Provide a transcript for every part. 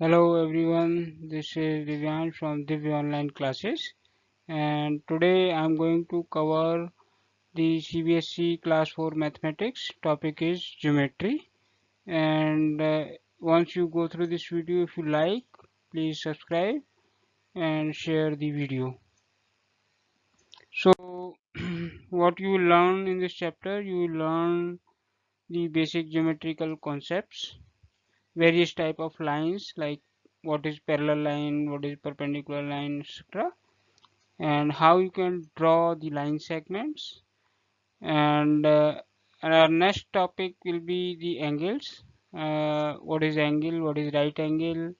Hello everyone, this is Divyan from Divya Online Classes, and today I'm going to cover the CBSE Class 4 Mathematics. Topic is Geometry, and once you go through this video, if you like, please subscribe and share the video. So what you will learn in this chapter, you will learn the basic geometrical concepts, various type of lines like what is parallel line, what is perpendicular line, etc., and how you can draw the line segments. And our next topic will be the angles. What is angle, what is right angle,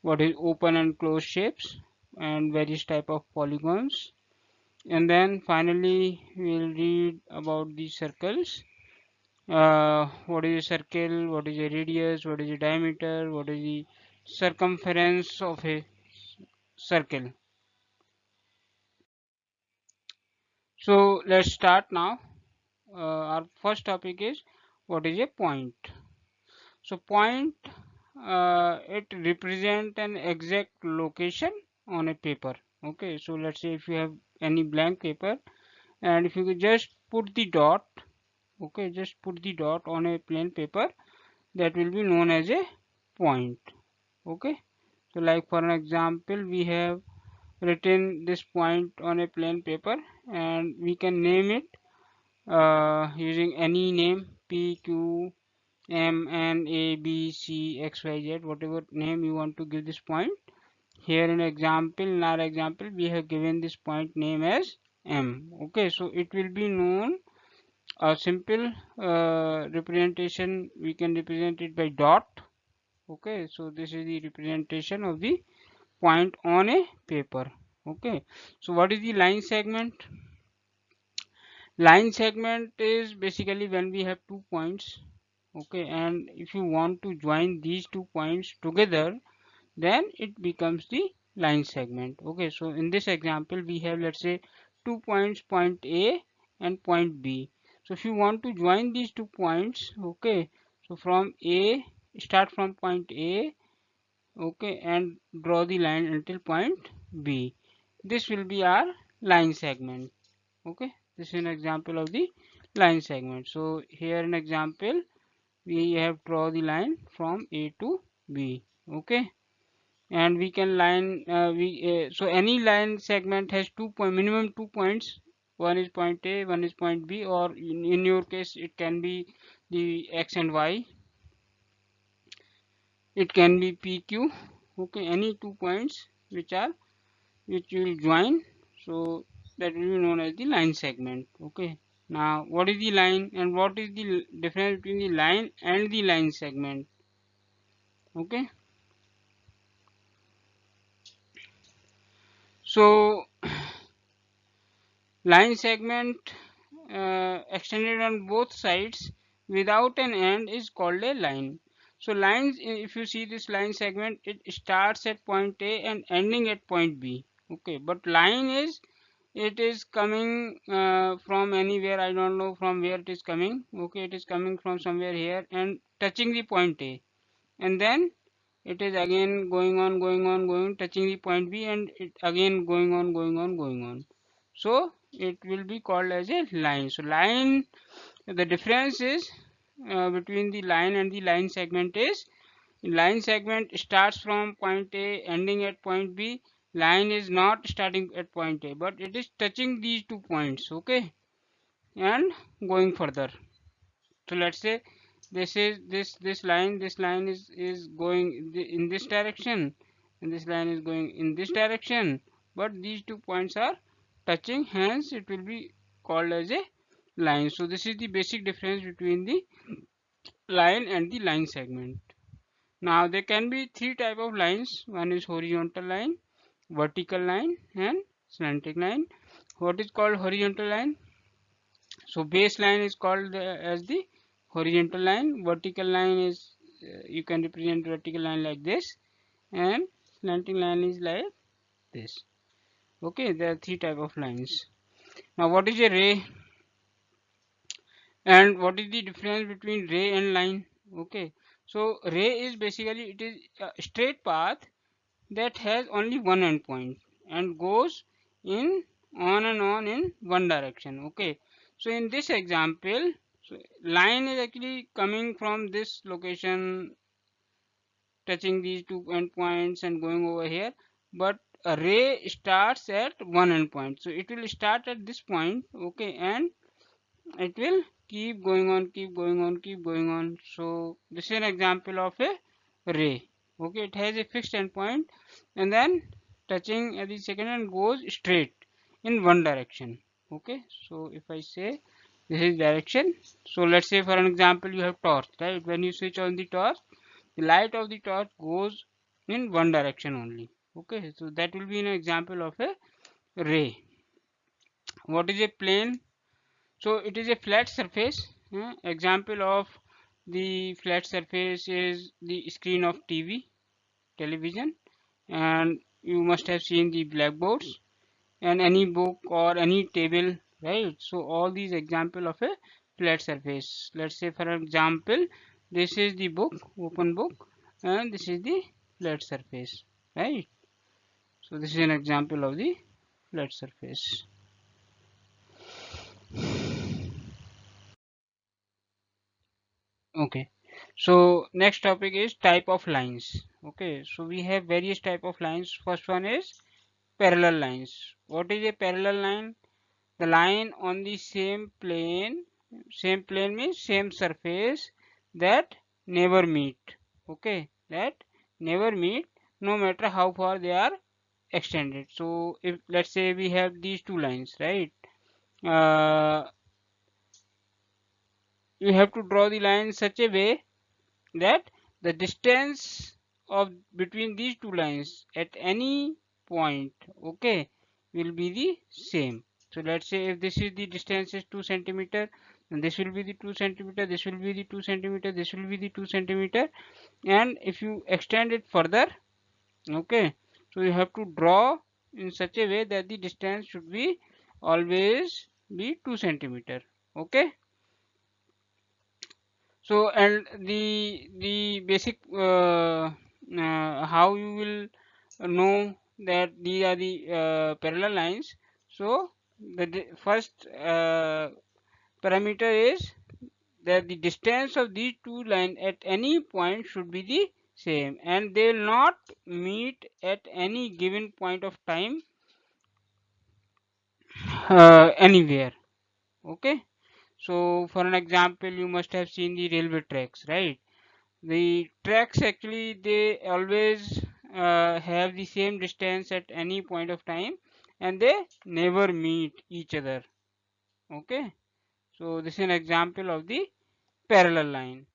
what is open and closed shapes, and various type of polygons. And then finally we'll read about the circles. What is a circle, what is a radius, what is a diameter, what is the circumference of a circle. So let's start now. Our first topic is what is a point. So point, it represent an exact location on a paper. Okay, so let's say if you have any blank paper, and if you could just put the dot, okay, just put the dot on a plain paper, that will be known as a point. Okay, so like for an example, we have written this point on a plain paper, and we can name it using any name: P, Q, M, N, A, B, C, X, Y, Z, whatever name you want to give this point. Here in our example, we have given this point name as M. Okay, so it will be known a simple representation. We can represent it by dot. Okay, so this is the representation of the point on a paper. Okay, so what is the line segment? Line segment is basically when we have 2 points. Okay, and if you want to join these 2 points together, then it becomes the line segment. Okay, so in this example we have, let's say, 2 points, point A and point B. So if you want to join these 2 points, okay, so from A, start from point A, okay, and draw the line until point B. This will be our line segment. Okay, this is an example of the line segment. So here an example, we have draw the line from A to B. Okay, and we can line so any line segment has minimum 2 points. One is point A, one is point B, or in your case it can be the X and Y. It can be PQ. Okay, any 2 points which you will join. So that will be known as the line segment. Okay, now what is the line and what is the difference between the line and the line segment? Okay, so line segment extended on both sides without an end is called a line. So lines, if you see this line segment, it starts at point A and ending at point B. Okay, but line is, it is coming from anywhere. I don't know from where it is coming. Okay, it is coming from somewhere here and touching the point A, and then it is again going, touching the point B, and it again going on. So it will be called as a line. So line, the difference is between the line and the line segment is, line segment starts from point A ending at point B. Line is not starting at point A, but it is touching these 2 points, okay, and going further. So let's say this is this line is going in this direction, and this line is going in this direction, but these 2 points are touching, hence it will be called as a line. So this is the basic difference between the line and the line segment. Now there can be three type of lines. One is horizontal line, vertical line, and slanting line. What is called horizontal line? So baseline is called as the horizontal line. Vertical line is, you can represent vertical line like this, and slanting line is like this. Okay, there are three type of lines. Now what is a ray and what is the difference between ray and line? Okay, So ray is basically, it is a straight path that has only one endpoint and goes in on and on in one direction. Okay, so in this example, so line is actually coming from this location, touching these two endpoints and going over here, but a ray starts at one endpoint, so it will start at this point. Okay, and it will keep going on, keep going on, keep going on. So this is an example of a ray. Okay, it has a fixed endpoint and then touching at the second and goes straight in one direction. Okay, so if I say this is direction, so let's say for an example you have torch, right? When you switch on the torch, the light of the torch goes in one direction only. Okay, so that will be an example of a ray. What is a plane? So it is a flat surface. Example of the flat surface is the screen of television, and you must have seen the blackboards and any book or any table, right? So all these example of a flat surface. Let's say for example, this is the book, open book, and this is the flat surface, right? So this is an example of the flat surface. Okay, so next topic is type of lines. Okay, so we have various type of lines. First one is parallel lines. What is a parallel line? The line on the same plane means same surface, that never meet. Okay, that never meet no matter how far they are extended. So if let's say we have these two lines, right? Uh, you have to draw the line in such a way that the distance of between these two lines at any point, okay, will be the same. So let's say if this is the distance is 2 centimeter, then this will be the 2 centimeter, this will be the 2 centimeter, this will be the 2 centimeter, and if you extend it further, okay, so you have to draw in such a way that the distance should be always be 2 centimeter. Okay, so and the basic how you will know that these are the parallel lines. So the first parameter is that the distance of these two lines at any point should be the same, and they will not meet at any given point of time anywhere. Okay, so for an example, you must have seen the railway tracks, right? The tracks actually they always have the same distance at any point of time, and they never meet each other. Okay, so this is an example of the parallel line.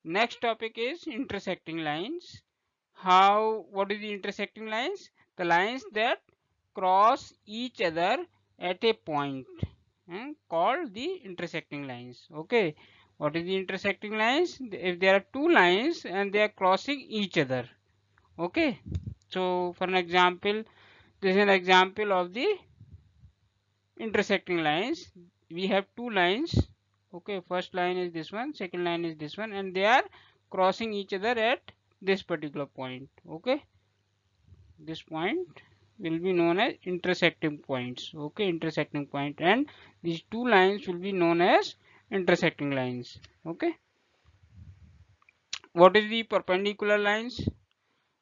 Next topic is intersecting lines. What is the intersecting lines? The lines that cross each other at a point, called the intersecting lines. Okay, what is the intersecting lines? If there are two lines and they are crossing each other. Okay, so for an example, this is an example of the intersecting lines. We have two lines. Okay, first line is this one, second line is this one, and they are crossing each other at this particular point. Okay, this point will be known as intersecting points. Okay, intersecting point, and these two lines will be known as intersecting lines. Okay, what is the perpendicular lines?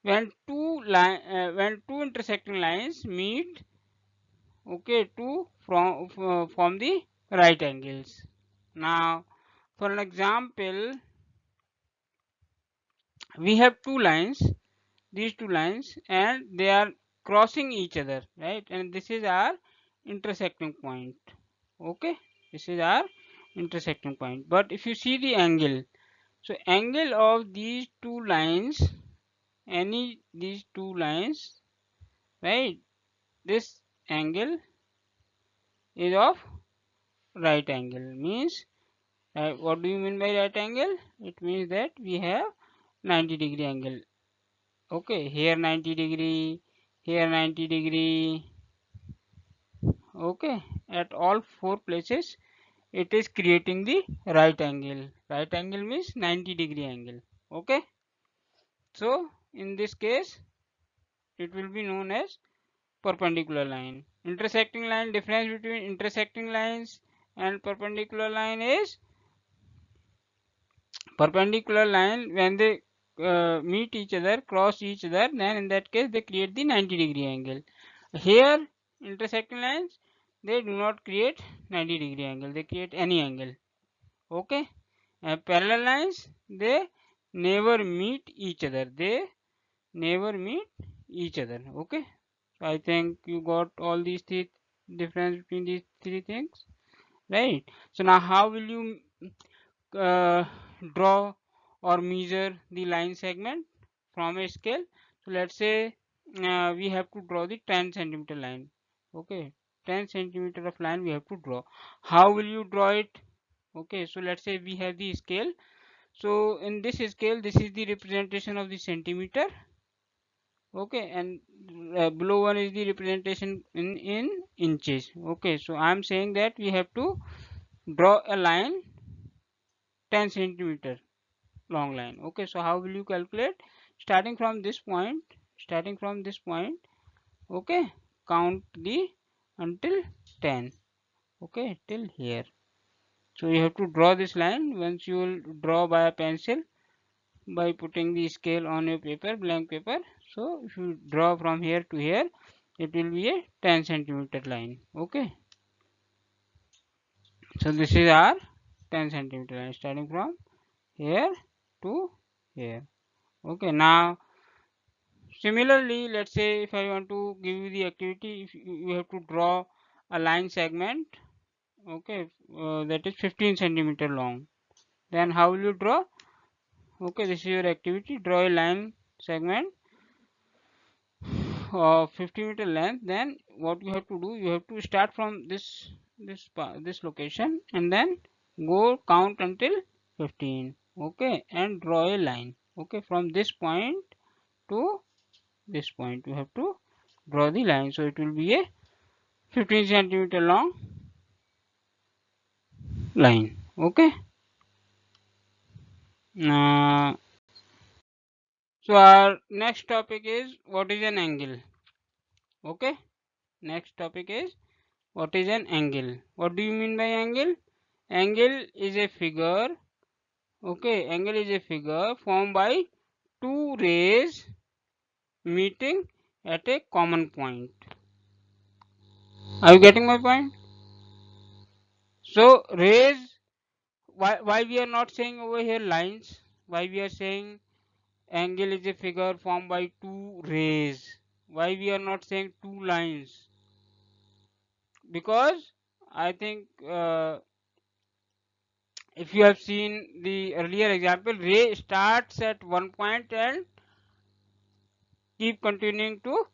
When when two intersecting lines meet, okay, to form the right angles. Now for an example, we have two lines, these two lines, and they are crossing each other, right? And this is our intersecting point. Okay, this is our intersecting point. But if you see the angle, so angle of these two lines, these two lines, right, this angle is of right angle. Means what do you mean by right angle? It means that we have 90-degree angle. Okay, here 90-degree, here 90-degree. Okay, at all four places it is creating the right angle. Right angle means 90-degree angle. Okay, so in this case it will be known as perpendicular line. Intersecting line, difference between intersecting lines and perpendicular line is perpendicular line when they meet each other, cross each other, then in that case they create the 90-degree angle. Here intersecting lines, they do not create 90-degree angle, they create any angle. Okay, parallel lines, they never meet each other, they never meet each other. Okay, so I think you got all these three difference between these three things, right? So now how will you uh, draw or measure the line segment from a scale? So let's say we have to draw the 10 centimeter line. Okay, 10 centimeter of line we have to draw. How will you draw it? Okay, so let's say we have the scale. So in this scale, this is the representation of the centimeter. Okay, and below one is the representation in inches. Okay, so I am saying that we have to draw a line 10 centimeter long line. Okay, so how will you calculate? Starting from this point, starting from this point, okay, count the until 10. Okay, till here. So you have to draw this line. Once you will draw by a pencil, by putting the scale on your paper, blank paper. So if you draw from here to here, it will be a 10 centimeter line. Okay, so this is our 10 centimeter line starting from here to here. Okay, now similarly, let's say if I want to give you the activity, if you have to draw a line segment, okay, that is 15 centimeter long, then how will you draw? Okay, this is your activity, draw a line segment of 50-meter length. Then what you have to do, you have to start from this location and then go count until 15. Okay, and draw a line. Okay, from this point to this point you have to draw the line. So it will be a 15 centimeter long line. Okay, uh, so our next topic is what is an angle. Okay, next topic is what is an angle. What do you mean by angle? Angle is a figure. Okay, angle is a figure formed by two rays meeting at a common point. Are you getting my point? So rays, why we are not saying over here lines? Why we are saying angle is a figure formed by two rays? Why we are not saying two lines? Because I think if you have seen the earlier example, ray starts at one point and keep continuing to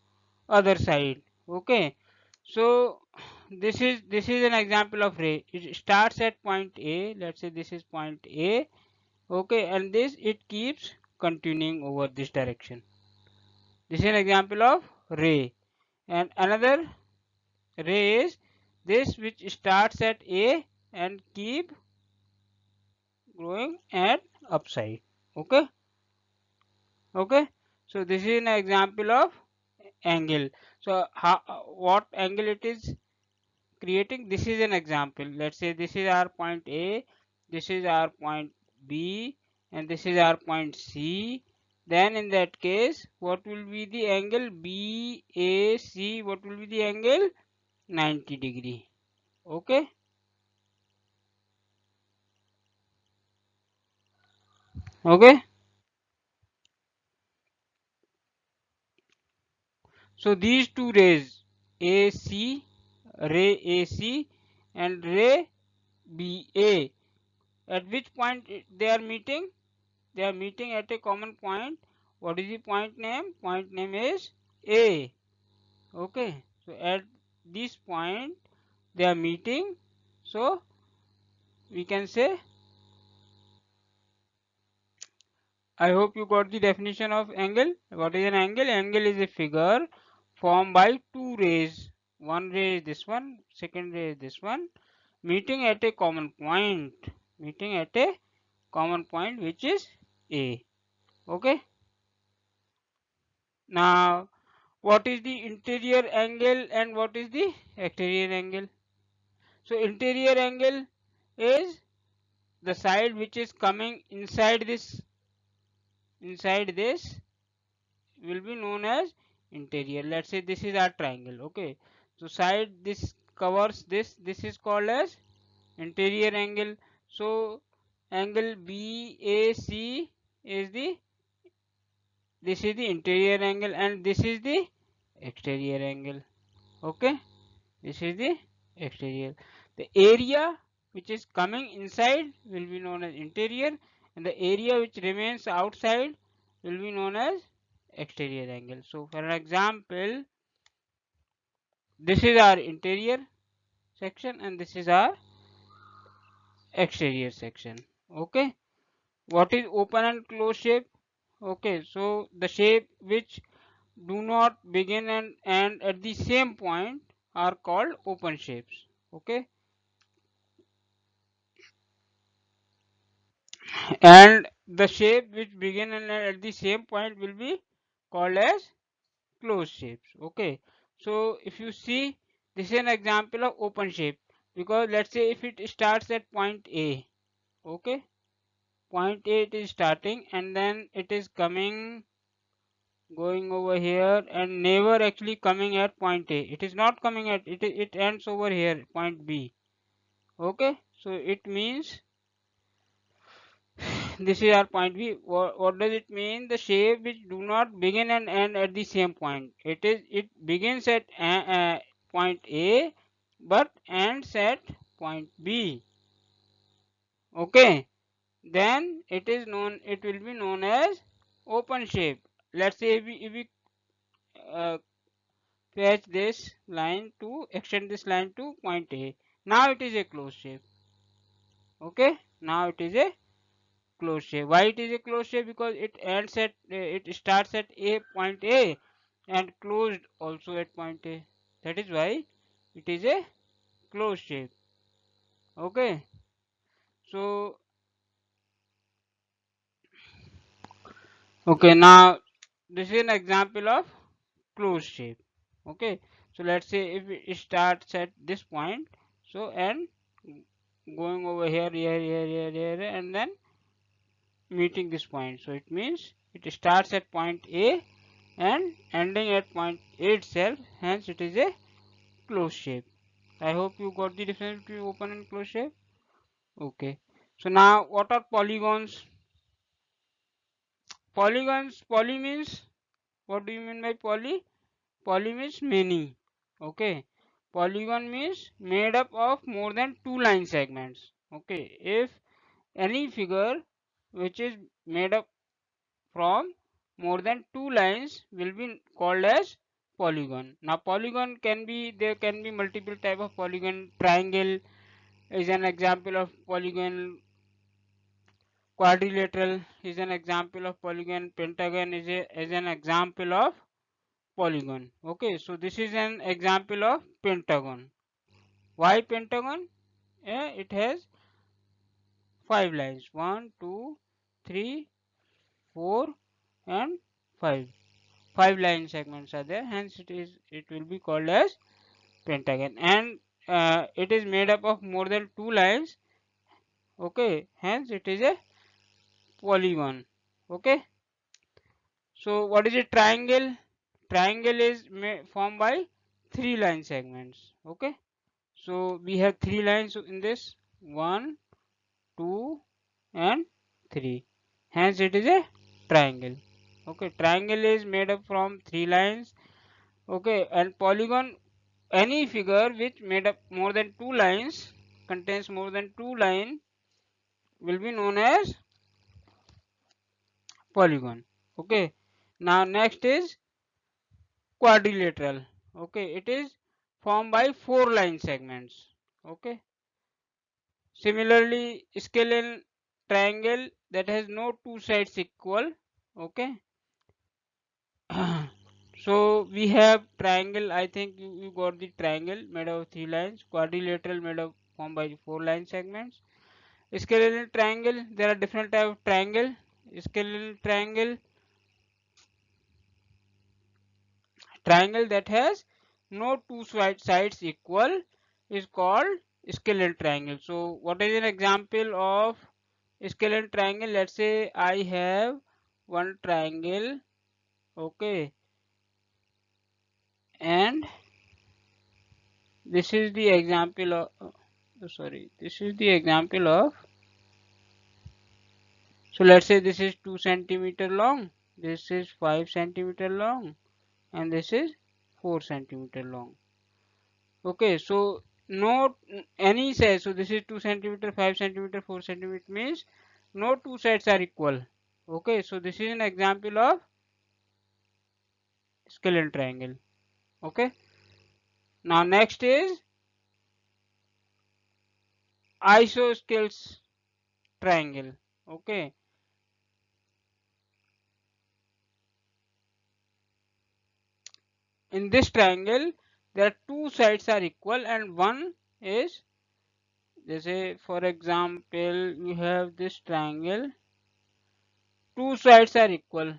other side. Okay, so this is an example of ray. It starts at point A. Let's say this is point A. Okay, and this it keeps continuing over this direction. This is an example of ray. And another ray is this which starts at A and keep growing at upside. Okay, okay, so this is an example of angle. So how, what angle it is creating, this is an example. Let's say this is our point A, this is our point B, and this is our point C. Then in that case, what will be the angle BAC? What will be the angle? 90 degree. Okay, okay, so these two rays AC, ray AC and ray BA, at which point they are meeting? They are meeting at a common point. What is the point name? Point name is A. Okay, so at this point they are meeting, so we can say, I hope you got the definition of angle. What is an angle? Angle is a figure formed by two rays. One ray is this one, second ray is this one, meeting at a common point, meeting at a common point which is A. Okay. Now what is the interior angle and what is the exterior angle? So interior angle is the side which is coming inside this will be known as interior. Let's say this is our triangle. Okay, so side this covers this is called as interior angle. So angle BAC is the this is the interior angle and this is the exterior angle. Okay, this is the exterior. The area which is coming inside will be known as interior and the area which remains outside will be known as exterior angle. So for an example, this is our interior section and this is our exterior section. Okay, what is open and closed shape? Okay, so the shape which do not begin and end at the same point are called open shapes. Okay, and the shape which begin and end at the same point will be called as closed shapes. Okay, so if you see, this is an example of open shape, because let's say if it starts at point A. Okay, point A it is starting and then it is coming going over here and never actually coming at point A. It is not coming at it ends over here point B. Okay, so it means this is our point B. What does it mean? The shape which do not begin and end at the same point. It begins at point A but ends at point B. Okay, then it will be known as open shape. Let's say if we uh, fetch this line to extend this line to point A. Now it is a closed shape. Okay, now it is a closed shape. Why it is a closed shape? Because it starts at a point A and closed also at point A. That is why it is a closed shape. Okay, so okay, now this is an example of closed shape. Okay, so let's say if it starts at this point, so and going over here and then meeting this point, so it means it starts at point A and ending at point A itself, hence it is a closed shape. I hope you got the difference between open and closed shape. Okay, so now what are polygons? Poly means, what do you mean by poly? Poly means many. Okay, polygon means made up of more than two line segments. Okay, if any figure which is made up from more than two lines will be called as polygon. Now polygon can be, there can be multiple type of polygon. Triangle is an example of polygon, quadrilateral is an example of polygon, pentagon is an example of polygon. Okay, so this is an example of pentagon. Why pentagon? It has five lines, 1 2 3 4 and 5. Five line segments are there, hence it will be called as pentagon. And it is made up of more than two lines. Okay, hence it is a polygon. Okay, so what is a triangle? Triangle is formed by three line segments. Okay, so we have three lines in this, 1 2 and 3, hence it is a triangle. Okay, triangle is made up from three lines. Okay, and polygon, any figure which made up more than two lines, contains more than two lines, will be known as polygon. Okay, now next is quadrilateral. Okay, it is formed by four line segments. Okay, similarly scale triangle that has no two sides equal. Okay, so we have triangle, I think you got the triangle made of three lines, quadrilateral made of formed by four line segments. Scalable triangle, there are different type of triangle. Skeletal triangle, triangle that has no two sides equal is called skeletal triangle. So what is an example of skeletal triangle? Let's say I have one triangle, okay, and this is the example of this is the example of, so let's say this is 2 centimeter long, this is 5 centimeter long, and this is 4 centimeter long. Okay, so no any size, so this is 2 centimeter, 5 centimeter, 4 centimeter means no two sides are equal. Okay, so this is an example of skeletal triangle. Okay, now next is isosceles triangle. Okay, in this triangle there are two sides are equal and one is, let's say for example you have this triangle, two sides are equal.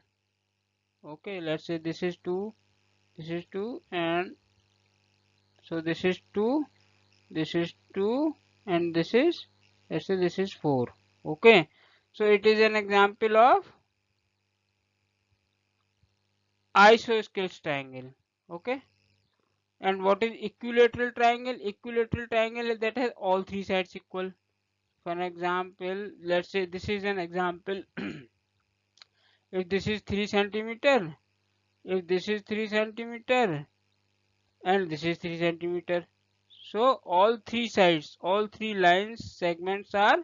Okay, let's say this is 2, this is 2, and so this is 2, this is 2, and this is, let's say this is 4. Okay, so it is an example of isosceles triangle. Okay, and what is equilateral triangle? Equilateral triangle is that has all three sides equal. For an example, let's say this is an example. If this is 3 centimeter, if this is 3 centimeter, and this is 3 centimeter, so all three sides, all three lines segments are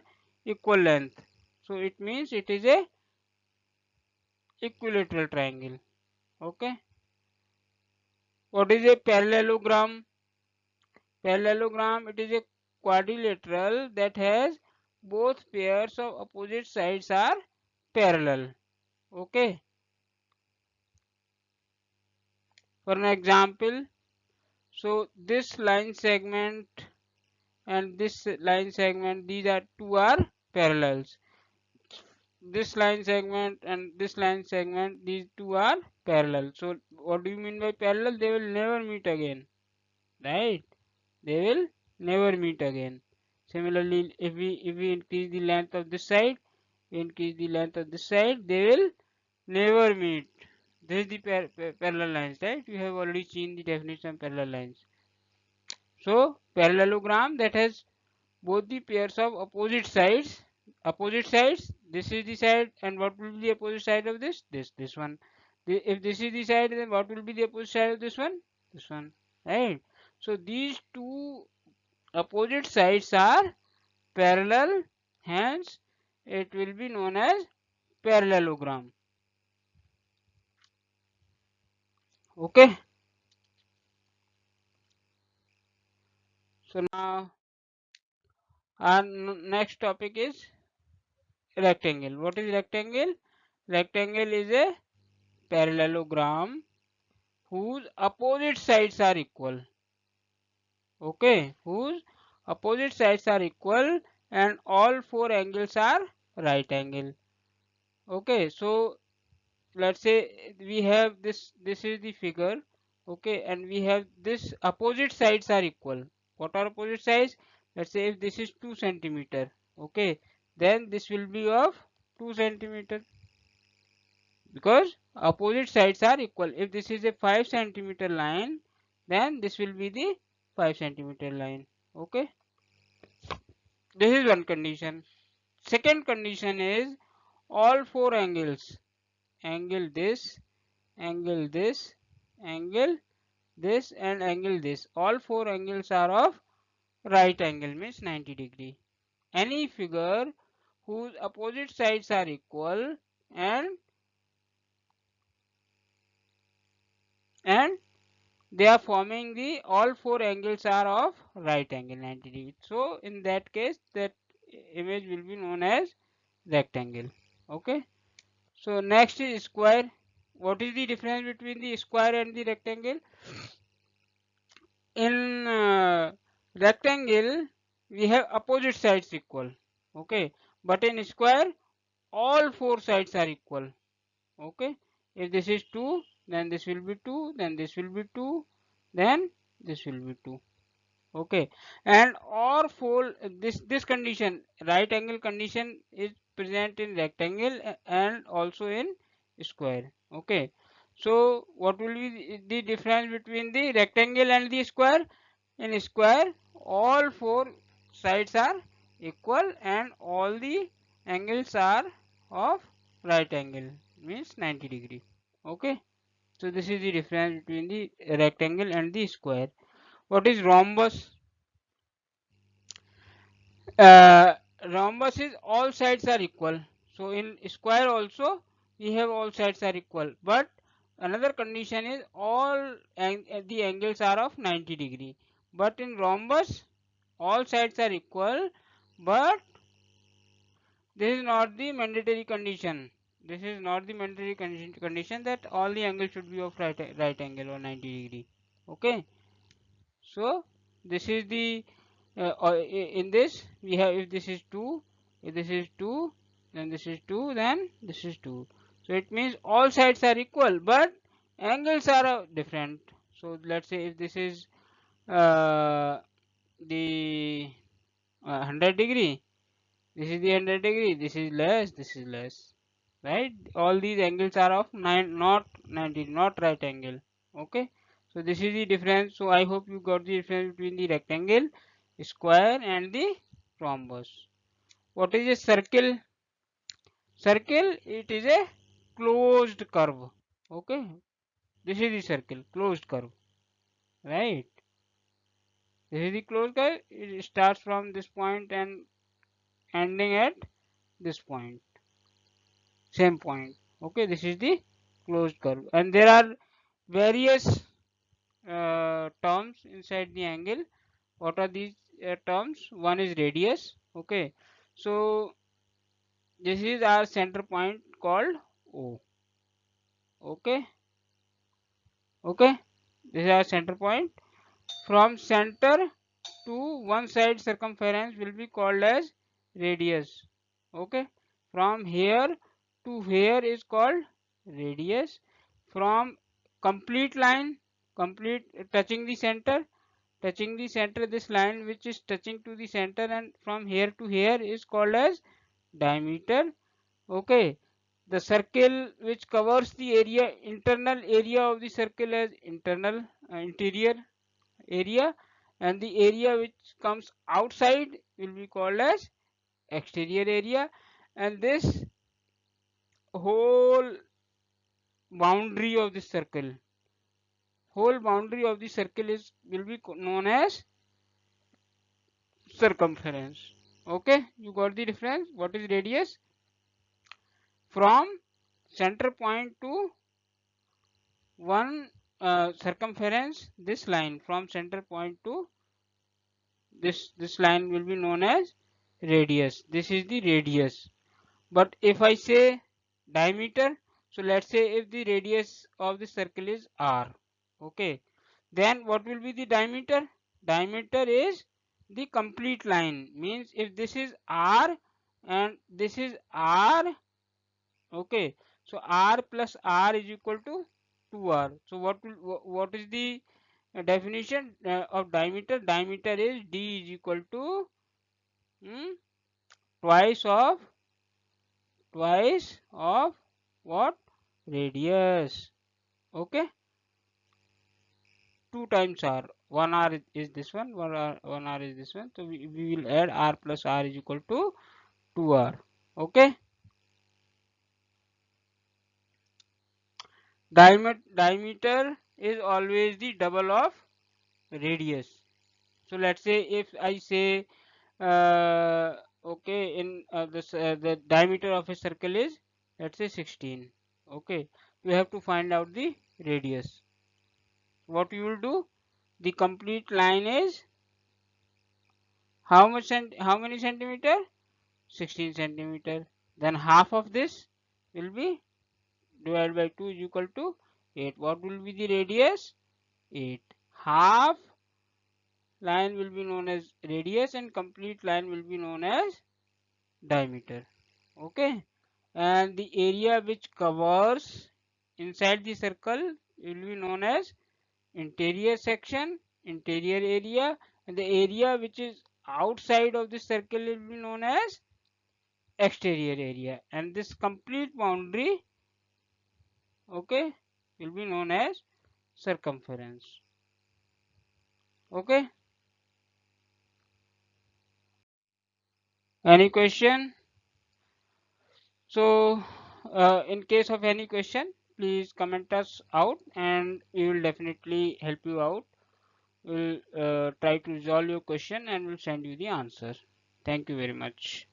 equal length, so it means it is a equilateral triangle. Okay, what is a parallelogram? Parallelogram, it is a quadrilateral that has both pairs of opposite sides are parallel. Okay, for an example, so this line segment and this line segment, these are two are parallels. This line segment and this line segment, these two are parallel. So what do you mean by parallel? They will never meet again, right? They will never meet again. Similarly, if we increase the length of this side, we increase the length of this side, they will never meet. This is the parallel lines, right? You have already seen the definition of parallel lines. So parallelogram that has both the pairs of opposite sides, this is the side, and what will be the opposite side of this one. If this is the side, then what will be the opposite side of this one, right? So these two opposite sides are parallel, hence it will be known as parallelogram. Okay, so now our next topic is rectangle. What is rectangle? Rectangle is a parallelogram whose opposite sides are equal. Okay, whose opposite sides are equal and all four angles are right angle. Okay, so let's say we have this is the figure. Okay, and we have this opposite sides are equal. What are opposite sides? Let's say if this is 2 centimeter, okay, then this will be of 2 centimeter, because opposite sides are equal. If this is a 5 centimeter line, then this will be the 5 centimeter line. Okay, this is one condition. Second condition is all four angles, angle this, angle this, angle this, and angle this, all four angles are of right angle, means 90 degree. Any figure whose opposite sides are equal and and they are forming the all four angles are of right angle 90 degree. So in that case that image will be known as rectangle. Okay, so next is square. What is the difference between the square and the rectangle? In rectangle we have opposite sides equal, okay, but in square all four sides are equal. Okay, if this is 2, then this will be 2, then this will be 2, then this will be 2. Okay, and or for this condition, right angle condition is present in rectangle and also in square. Okay, so what will be the difference between the rectangle and the square? In square, all four sides are equal and all the angles are of right angle, means 90 degree. Okay, so this is the difference between the rectangle and the square. What is rhombus? uh, Rhombus is all sides are equal. So in square also we have all sides are equal, but another condition is all the angles are of 90 degree. But in rhombus all sides are equal, but this is not the mandatory condition. This is not the mandatory condition that all the angles should be of right angle or 90 degree. Okay, so this is the in this we have, if this is 2, if this is 2, then this is 2, then this is 2. So it means all sides are equal, but angles are different. So let's say if this is the 100 degree, this is the 100 degree, this is less, this is less, right? All these angles are of 9, not 90, not right angle. Okay, so this is the difference. So I hope you got the difference between the rectangle, square and the rhombus. What is a circle? Circle, it is a closed curve. Okay, this is the circle, closed curve, right? This is the closed curve. It starts from this point and ending at this point, same point. Okay, this is the closed curve, and there are various terms inside the angle. What are these terms? One is radius. Okay, so this is our center point called O. Okay, okay, this is our center point. From center to one side circumference will be called as radius. Okay, from here to here is called radius. From complete line, complete touching the center, this line which is touching to the center and from here to here is called as diameter. Okay, the circle which covers the area, internal area of the circle as internal interior area, and the area which comes outside will be called as exterior area, and this whole boundary of the circle, is will be known as circumference. Okay, you got the difference. What is radius? From center point to one circumference, this line from center point to this line will be known as radius. This is the radius. But if I say diameter, so let's say if the radius of the circle is r, okay, then what will be the diameter? Diameter is the complete line, means if this is r and this is r, okay, so r plus r is equal to 2r. So what is the definition of diameter? Diameter is d is equal to twice of what? Radius. Okay, 2 times r. 1 r is this one, 1 r is this one, so we will add r plus r is equal to 2r. Okay, diameter is always the double of radius. So let's say if I say okay, in this the diameter of a circle is, let's say, 16. Okay, we have to find out the radius. What you will do, the complete line is how many centimeter? 16 centimeter. Then half of this will be divided by 2 is equal to 8. What will be the radius? 8. Half line will be known as radius and complete line will be known as diameter. Okay, and the area which covers inside the circle will be known as interior section, interior area, and the area which is outside of the circle will be known as exterior area, and this complete boundary, okay, will be known as circumference. Okay, any question? So in case of any question, please comment us out and we will definitely help you out. We'll try to resolve your question and we'll send you the answer. Thank you very much.